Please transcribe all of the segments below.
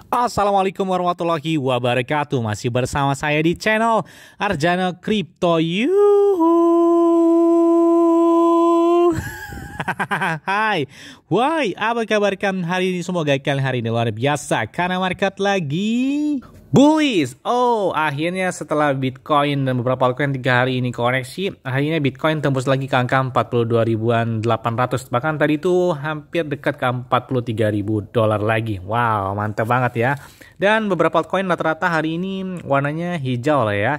Assalamualaikum warahmatullahi wabarakatuh. Masih bersama saya di channel Arjana Crypto. Yuhu. Hai, why? Apa kabar kalian hari ini? Semoga kalian hari ini luar biasa karena market lagi bullish. Oh, akhirnya setelah Bitcoin dan beberapa altcoin 3 hari ini koreksi, akhirnya Bitcoin tembus lagi ke angka 42.800. Bahkan tadi itu hampir dekat ke 43.000 dolar lagi. Wow, mantap banget ya. Dan beberapa altcoin rata-rata hari ini warnanya hijau lah ya.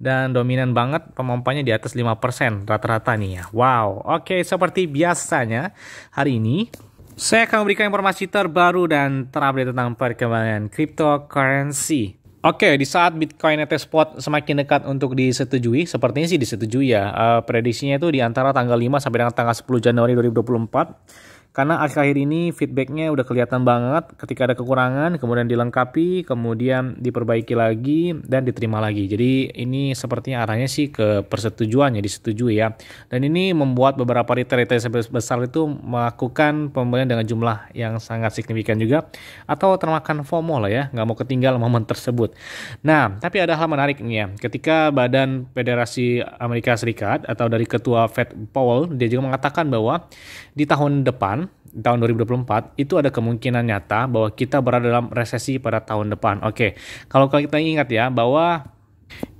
Dan dominan banget pemompanya di atas 5% rata-rata nih ya. Wow, oke, seperti biasanya hari ini saya akan memberikan informasi terbaru dan terupdate tentang perkembangan cryptocurrency. Oke, di saat Bitcoin ETF Spot semakin dekat untuk disetujui, sepertinya sih disetujui ya. Prediksinya itu di antara tanggal 5 sampai dengan tanggal 10 Januari 2024. Karena akhir-akhir ini feedbacknya udah kelihatan banget ketika ada kekurangan, kemudian dilengkapi, kemudian diperbaiki lagi, dan diterima lagi. Jadi ini sepertinya arahnya sih ke persetujuan ya, disetujui ya. Dan ini membuat beberapa retail besar itu melakukan pembelian dengan jumlah yang sangat signifikan juga. Atau termakan FOMO lah ya, nggak mau ketinggalan momen tersebut. Nah, tapi ada hal menarik nih ya. Ketika Badan Federasi Amerika Serikat atau dari Ketua Fed Powell, dia juga mengatakan bahwa di tahun depan, tahun 2024 itu ada kemungkinan nyata bahwa kita berada dalam resesi pada tahun depan. Oke, kalau kita ingat ya bahwa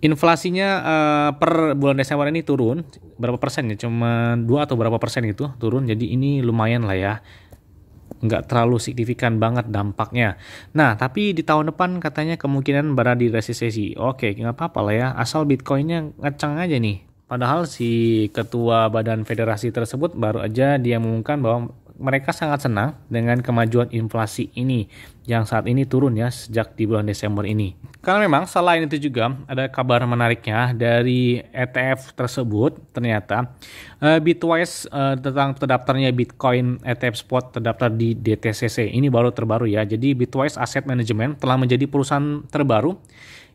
inflasinya per bulan Desember ini turun berapa persen ya, cuma 2 atau berapa persen gitu turun, jadi ini lumayan lah ya, nggak terlalu signifikan banget dampaknya. Nah, tapi di tahun depan katanya kemungkinan berada di resesi. Oke, nggak apa-apa lah ya, asal Bitcoinnya ngeceng aja nih. Padahal si ketua badan federasi tersebut baru aja dia mengumumkan bahwa mereka sangat senang dengan kemajuan inflasi ini yang saat ini turun ya sejak di bulan Desember ini. Karena memang selain itu juga ada kabar menariknya dari ETF tersebut. Ternyata Bitwise tentang terdaftarnya Bitcoin ETF Spot terdaftar di DTCC. Ini baru terbaru ya. Jadi Bitwise Asset Management telah menjadi perusahaan terbaru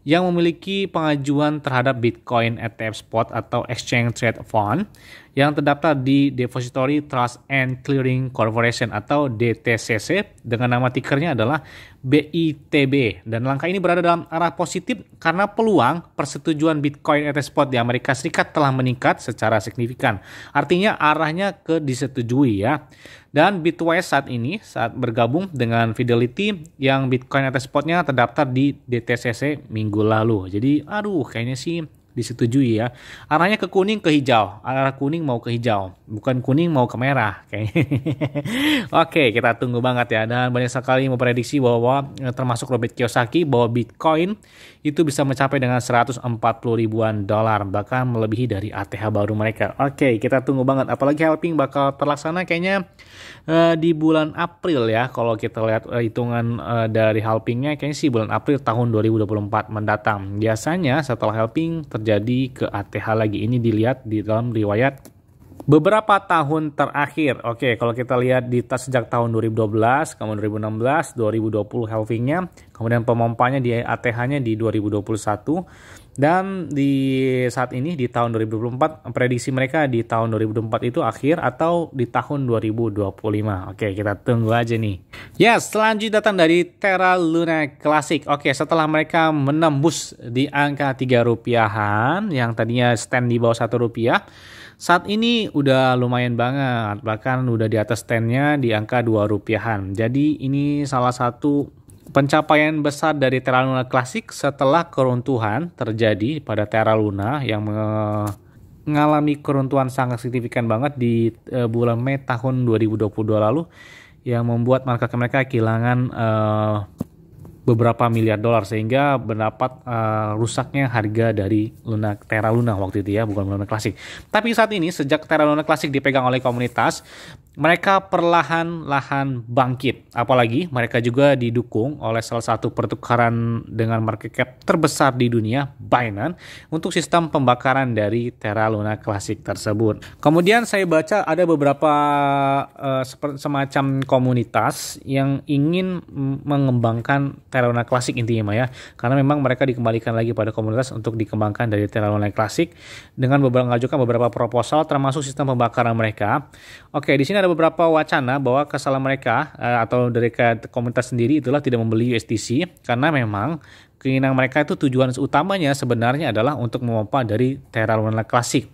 yang memiliki pengajuan terhadap Bitcoin ETF Spot atau Exchange Trade Fund yang terdaftar di Depository Trust and Clearing Corporation atau DTCC dengan nama tikernya adalah BITB. Dan langkah ini berada dalam arah positif karena peluang persetujuan Bitcoin ETF Spot di Amerika Serikat telah meningkat secara signifikan. Artinya arahnya ke disetujui ya. Dan Bitwise saat bergabung dengan Fidelity yang Bitcoin ETF Spotnya terdaftar di DTCC minggu lalu. Jadi kayaknya sih disetujui ya. Arahnya ke kuning ke hijau. Arah kuning mau ke hijau. Bukan kuning mau ke merah kayaknya. Oke, kita tunggu banget ya. Dan banyak sekali memprediksi bahwa termasuk Robert Kiyosaki bahwa Bitcoin itu bisa mencapai dengan 140 ribuan dolar. Bahkan melebihi dari ATH baru mereka. Oke, kita tunggu banget. Apalagi halving bakal terlaksana kayaknya di bulan April ya. Kalau kita lihat hitungan dari halvingnya kayaknya sih bulan April tahun 2024 mendatang. Biasanya setelah halving terjadi ke ATH lagi. Ini dilihat di dalam riwayat beberapa tahun terakhir. Oke, kalau kita lihat di sejak tahun 2012, kemudian 2016, 2020 halvingnya, kemudian pemompanya di ATH-nya di 2021, dan di saat ini di tahun 2024 prediksi mereka di tahun 2024 itu akhir atau di tahun 2025. Oke, kita tunggu aja nih. Ya, selanjutnya datang dari Terra Luna Classic. Oke, setelah mereka menembus di angka 3 rupiahan yang tadinya stand di bawah 1 rupiah, saat ini udah lumayan banget, bahkan udah di atas standnya di angka 2 rupiahan. Jadi ini salah satu pencapaian besar dari Terra Luna Classic setelah keruntuhan terjadi pada Terra Luna yang mengalami keruntuhan sangat signifikan banget di bulan Mei tahun 2022 lalu yang membuat market mereka kehilangan beberapa miliar dolar sehingga mendapat rusaknya harga dari Terra Luna waktu itu ya, bukan Luna Classic. Tapi saat ini sejak Terra Luna Classic dipegang oleh komunitas, mereka perlahan-lahan bangkit. Apalagi mereka juga didukung oleh salah satu pertukaran dengan market cap terbesar di dunia, Binance, untuk sistem pembakaran dari Terra Luna Classic tersebut. Kemudian saya baca ada beberapa semacam komunitas yang ingin mengembangkan Terra Luna Classic intinya ya, karena memang mereka dikembalikan lagi pada komunitas untuk dikembangkan dari Terra Luna Classic dengan mengajukan beberapa proposal termasuk sistem pembakaran mereka. Oke, di sini ada beberapa wacana bahwa kesalahan mereka atau dari komunitas sendiri itulah tidak membeli USDC karena memang keinginan mereka itu tujuan utamanya sebenarnya adalah untuk memompa dari Terra Luna Classic.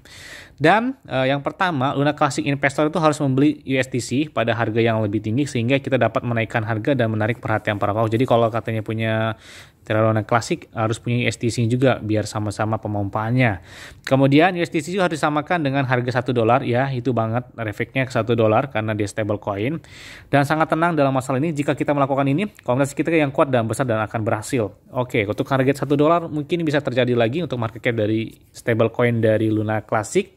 Dan yang pertama, Luna Classic investor itu harus membeli USDC pada harga yang lebih tinggi sehingga kita dapat menaikkan harga dan menarik perhatian para pelaku. Jadi kalau katanya punya Terra Luna Classic harus punya USDC juga biar sama-sama pemompaannya. Kemudian USDC juga harus disamakan dengan harga $1 ya, itu banget efeknya ke $1 karena dia stable coin. Dan sangat tenang dalam masalah ini jika kita melakukan ini, komunitas kita yang kuat dan besar dan akan berhasil. Oke, untuk target $1 mungkin bisa terjadi lagi untuk market cap dari stable coin dari Luna Classic.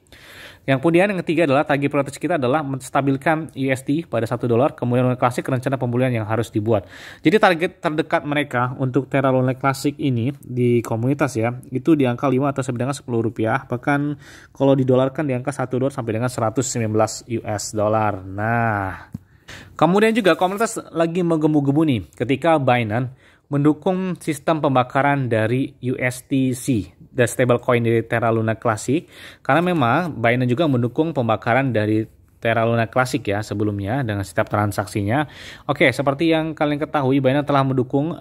Yang kemudian yang ketiga adalah target prioritas kita adalah menstabilkan USD pada $1. Kemudian Luna Classic rencana pemulihan yang harus dibuat. Jadi target terdekat mereka untuk Terra Luna Classic ini di komunitas ya, itu di angka 5 atau sampai dengan $10. Bahkan kalau didolarkan di angka $1 sampai dengan 119 US dollar. Nah, kemudian juga komunitas lagi menggebu-gebu nih ketika Binance mendukung sistem pembakaran dari USDC dan stablecoin dari Terra Luna Classic karena memang Binance juga mendukung pembakaran dari Terra Luna Classic ya sebelumnya dengan setiap transaksinya. Oke, seperti yang kalian ketahui, Binance telah mendukung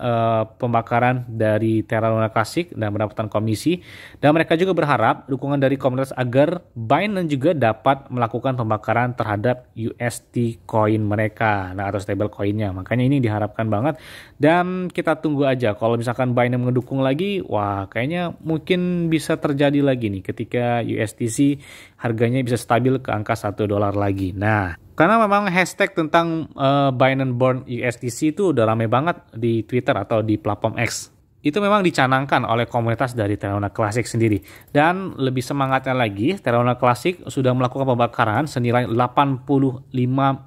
pembakaran dari Terra Luna Classic dan mendapatkan komisi. Dan mereka juga berharap dukungan dari komunitas agar Binance juga dapat melakukan pembakaran terhadap USD coin mereka, nah atau stable coinnya. Makanya ini diharapkan banget. Dan kita tunggu aja kalau misalkan Binance mendukung lagi, wah kayaknya mungkin bisa terjadi lagi nih ketika USDC harganya bisa stabil ke angka $1 lagi. Nah, karena memang hashtag tentang Binance Born USDC itu udah rame banget di Twitter atau di platform X. Itu memang dicanangkan oleh komunitas dari Terra Luna Classic sendiri. Dan lebih semangatnya lagi, Terra Luna Classic sudah melakukan pembakaran senilai 85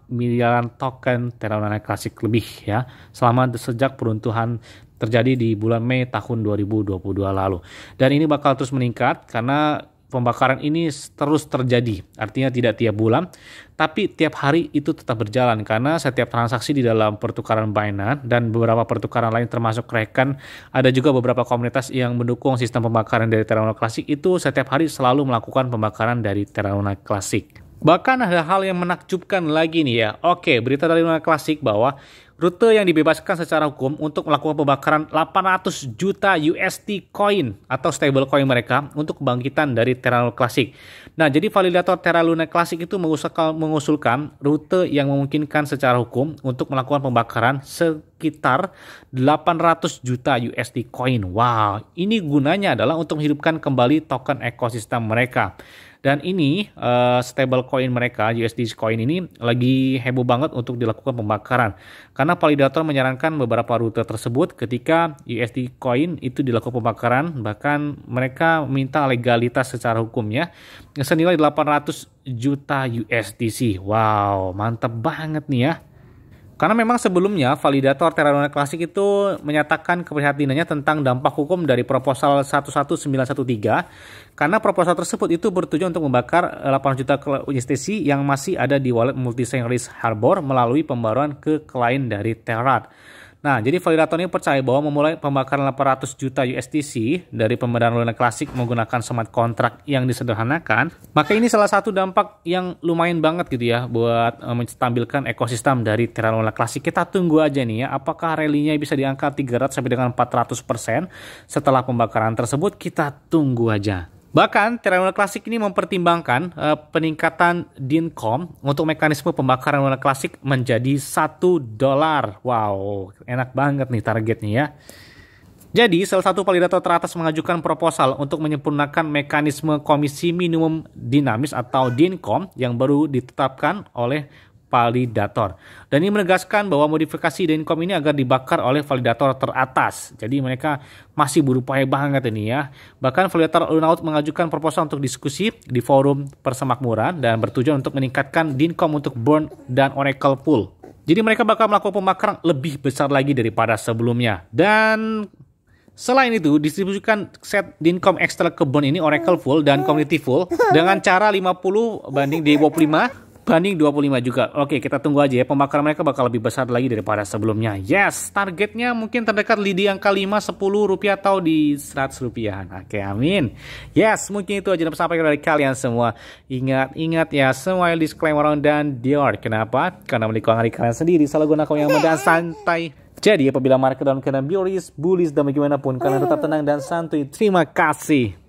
miliaran token Terra Luna Classic lebih ya, selama sejak peruntuhan terjadi di bulan Mei tahun 2022 lalu. Dan ini bakal terus meningkat karena pembakaran ini terus terjadi, artinya tidak tiap bulan, tapi tiap hari itu tetap berjalan karena setiap transaksi di dalam pertukaran Binance dan beberapa pertukaran lain termasuk Kraken, ada juga beberapa komunitas yang mendukung sistem pembakaran dari Terra Luna Classic itu setiap hari selalu melakukan pembakaran dari Terra Luna Classic. Bahkan ada hal yang menakjubkan lagi nih ya. Oke, berita dari Luna Classic bahwa rute yang dibebaskan secara hukum untuk melakukan pembakaran 800 juta USD coin atau stable coin mereka untuk kebangkitan dari Terra Luna Classic. Nah, jadi validator Terra Luna Classic itu mengusulkan rute yang memungkinkan secara hukum untuk melakukan pembakaran sekitar 800 juta USD coin. Wow, ini gunanya adalah untuk menghidupkan kembali token ekosistem mereka. Dan ini stable coin mereka, USD coin ini lagi heboh banget untuk dilakukan pembakaran. Karena validator menyarankan beberapa rute tersebut ketika USD coin itu dilakukan pembakaran. Bahkan mereka minta legalitas secara hukumnya senilai 800 juta USDC. Wow, mantap banget nih ya. Karena memang sebelumnya validator Terra Luna Classic itu menyatakan keprihatinannya tentang dampak hukum dari proposal 11913 karena proposal tersebut itu bertujuan untuk membakar 8 juta USDC yang masih ada di wallet Multisign Risk Harbor melalui pembaruan ke klien dari Terra. Nah, jadi validator ini percaya bahwa memulai pembakaran 800 juta USDC dari pembayaran Luna Classic menggunakan smart contract yang disederhanakan, maka ini salah satu dampak yang lumayan banget gitu ya buat menstabilkan ekosistem dari Terra Luna Classic. Kita tunggu aja nih ya, apakah rally-nya bisa di angka 300 sampai dengan 400% setelah pembakaran tersebut, kita tunggu aja. Bahkan Terra Luna Classic ini mempertimbangkan peningkatan DINCOM untuk mekanisme pembakaran Luna Classic menjadi $1. Wow, enak banget nih targetnya ya. Jadi salah satu validator teratas mengajukan proposal untuk menyempurnakan mekanisme komisi minimum dinamis atau DINCOM yang baru ditetapkan oleh validator. Dan ini menegaskan bahwa modifikasi DINCOM ini agar dibakar oleh validator teratas. Jadi mereka masih berupaya banget ini ya. Bahkan validator Lunaut mengajukan proposal untuk diskusi di forum persemakmuran dan bertujuan untuk meningkatkan DINCOM untuk Born dan Oracle Pool. Jadi mereka bakal melakukan pembakaran lebih besar lagi daripada sebelumnya. Dan selain itu, distribusikan set DINCOM ekstra ke Born ini Oracle Full dan Community Full dengan cara 50 banding D25 banding 25 juga. Oke, kita tunggu aja ya. Pembakaran mereka bakal lebih besar lagi daripada sebelumnya. Yes, targetnya mungkin terdekat di angka 5, 10 rupiah atau di 100 rupiah. Oke, amin. Yes, mungkin itu aja yang sampai dari kalian semua. Ingat ya, semua disclaimer dan Dior. Kenapa? Karena menikmati kalian sendiri. Salah gunakan yang mudah santai. Jadi apabila market dalam keadaan bullish dan bagaimanapun, kalian tetap tenang dan santuy. Terima kasih.